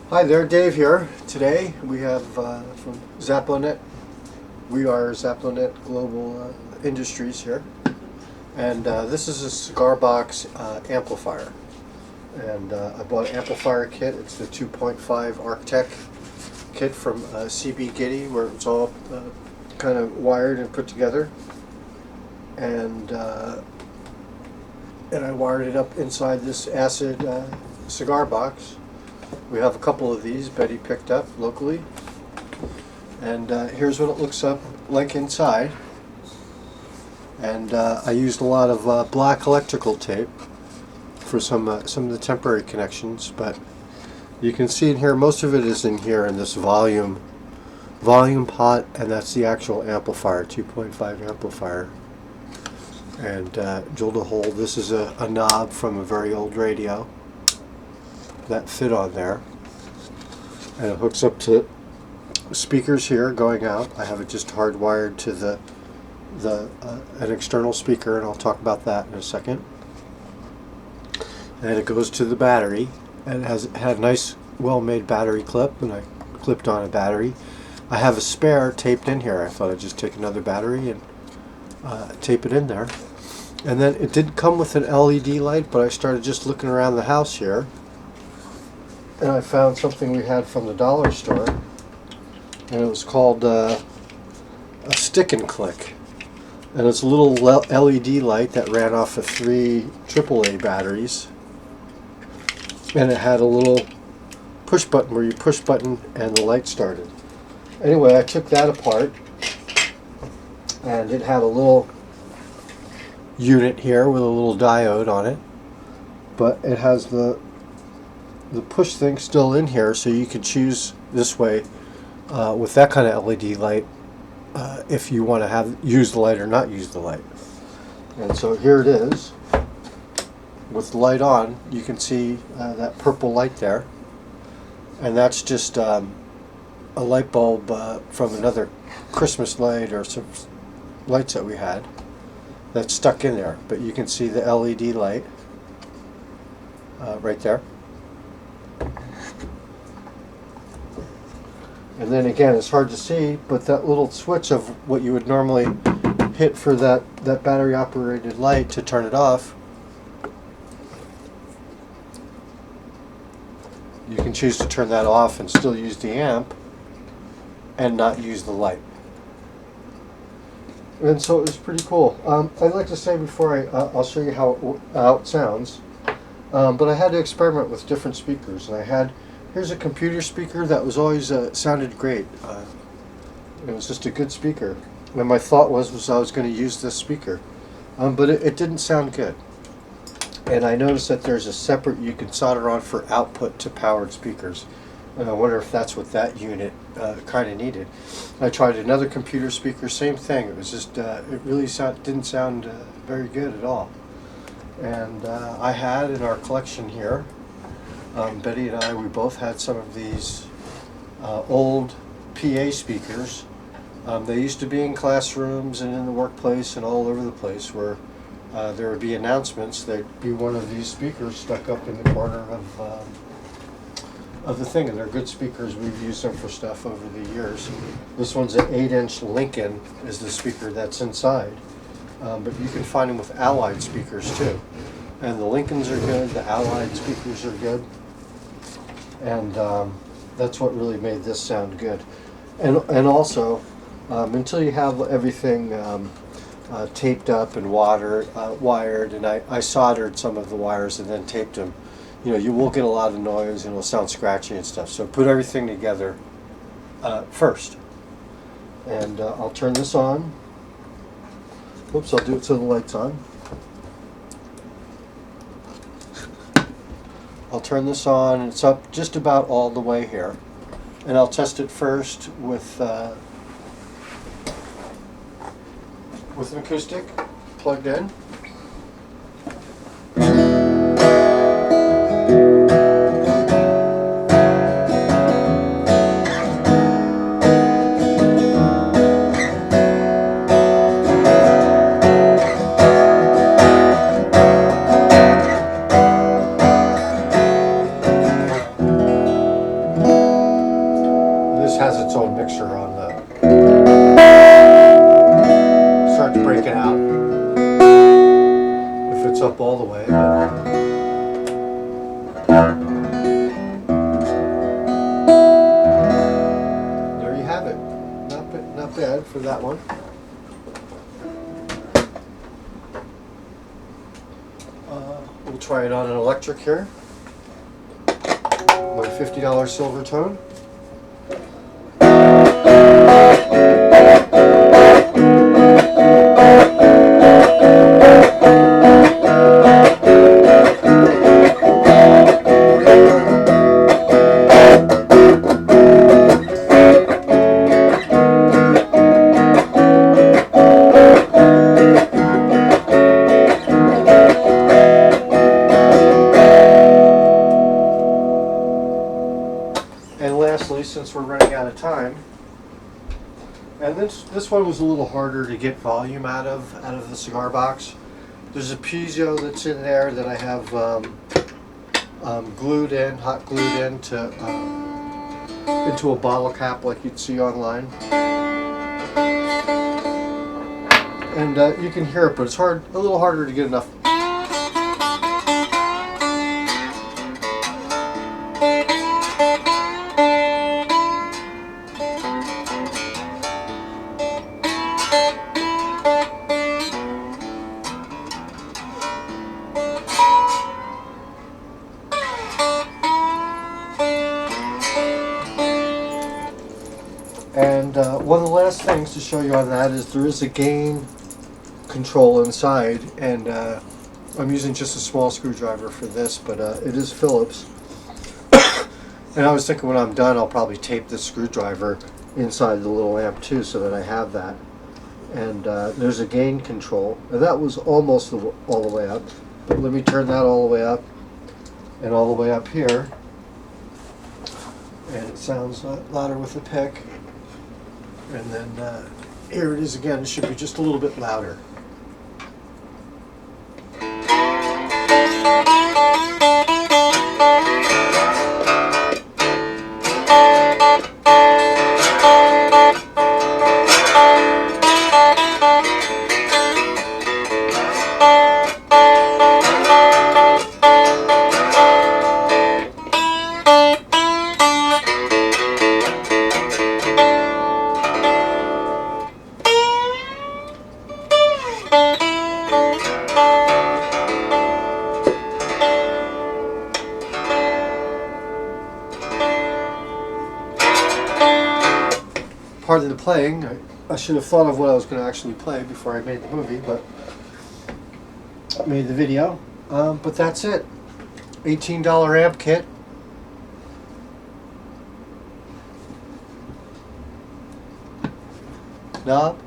Hi there, Dave here. Today we have from Zaplonet. We are Zaplonet Global Industries here, and this is a cigar box amplifier. And I bought an amplifier kit. It's the 2.5 Arctech kit from CB Gitty, where it's all kind of wired and put together. And I wired it up inside this Acid Cigar Box. We have a couple of these Betty picked up locally, and here's what it looks up like inside. And I used a lot of black electrical tape for some of the temporary connections, but you can see in here most of it is in here in this volume pot, and that's the actual amplifier, 2.5 amplifier. And drilled a hole. This is a knob from a very old radio that fit on there, and it hooks up to speakers here going out. I have it just hardwired to an external speaker, and I'll talk about that in a second. And it goes to the battery, and it had a nice well-made battery clip, and I clipped on a battery. I have a spare taped in here. I thought I'd just take another battery and tape it in there. And then it did come with an LED light, but I started just looking around the house here, and I found something we had from the dollar store, and it was called a stick and click, and it's a little LED light that ran off of 3 AAA batteries, and it had a little push button where you push button and the light started. Anyway, I took that apart, and it had a little unit here with a little diode on it, but it has the push thing still in here, so you can choose this way with that kind of LED light if you want to use the light or not use the light. And so here it is with the light on. You can see that purple light there, and that's just a light bulb from another Christmas light or some lights that we had that's stuck in there, but you can see the LED light right there. And then again, it's hard to see, but that little switch of what you would normally hit for that battery operated light to turn it off, you can choose to turn that off and still use the amp and not use the light. And so it was pretty cool. I'd like to say before I'll show you how it sounds, but I had to experiment with different speakers, and here's a computer speaker that was always sounded great. It was just a good speaker, and my thought was I was going to use this speaker, but it didn't sound good. And I noticed that there's a separate you can solder on for output to powered speakers, and I wonder if that's what that unit kind of needed. I tried another computer speaker, same thing. It was just it really didn't sound very good at all. And I had in our collection here, Betty and I, we both had some of these old PA speakers. They used to be in classrooms and in the workplace and all over the place, where there would be announcements. There'd be one of these speakers stuck up in the corner of the thing, and they're good speakers. We've used them for stuff over the years. This one's an 8-inch Lincoln is the speaker that's inside, but you can find them with Allied speakers too. And the Lincolns are good, the Allied speakers are good, and that's what really made this sound good. And also, until you have everything taped up and wired, and I soldered some of the wires and then taped them, you will get a lot of noise and it'll sound scratchy and stuff. So put everything together first. And I'll turn this on. Whoops, I'll do it so the light's on. I'll turn this on, and it's up just about all the way here. And I'll test it first with an acoustic plugged in. its own mixer on the. Starts breaking out if it's up all the way. But there you have it. Not bad for that one. We'll try it on an electric here. My $50 silver tone. And lastly, since we're running out of time, and this one was a little harder to get volume out of the cigar box. There's a piezo that's in there that I have hot glued into a bottle cap like you'd see online. And you can hear it, but it's a little harder to get enough. And one of the last things to show you on that is there is a gain control inside, and I'm using just a small screwdriver for this, but it is Phillips. And I was thinking when I'm done I'll probably tape this screwdriver inside the little amp too, so that I have that. And there's a gain control, and that was almost all the way up, but let me turn that all the way up and all the way up here, and it sounds louder with the pick. And then here it is again. It should be just a little bit louder. Pardon the playing. I should have thought of what I was going to actually play before I made the movie, but I made the video. But that's it. $18 amp kit. Knob.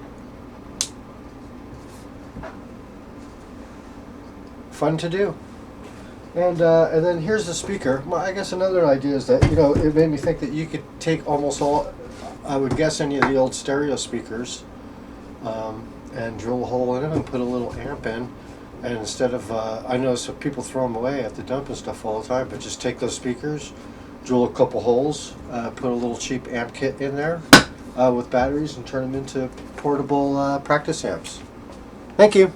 Fun to do. And then here's the speaker. Well, I guess another idea is that, it made me think that you could take almost all, I would guess, any of the old stereo speakers and drill a hole in them and put a little amp in. And instead of, I notice that people throw them away at the dump and stuff all the time, but just take those speakers, drill a couple holes, put a little cheap amp kit in there with batteries, and turn them into portable practice amps. Thank you.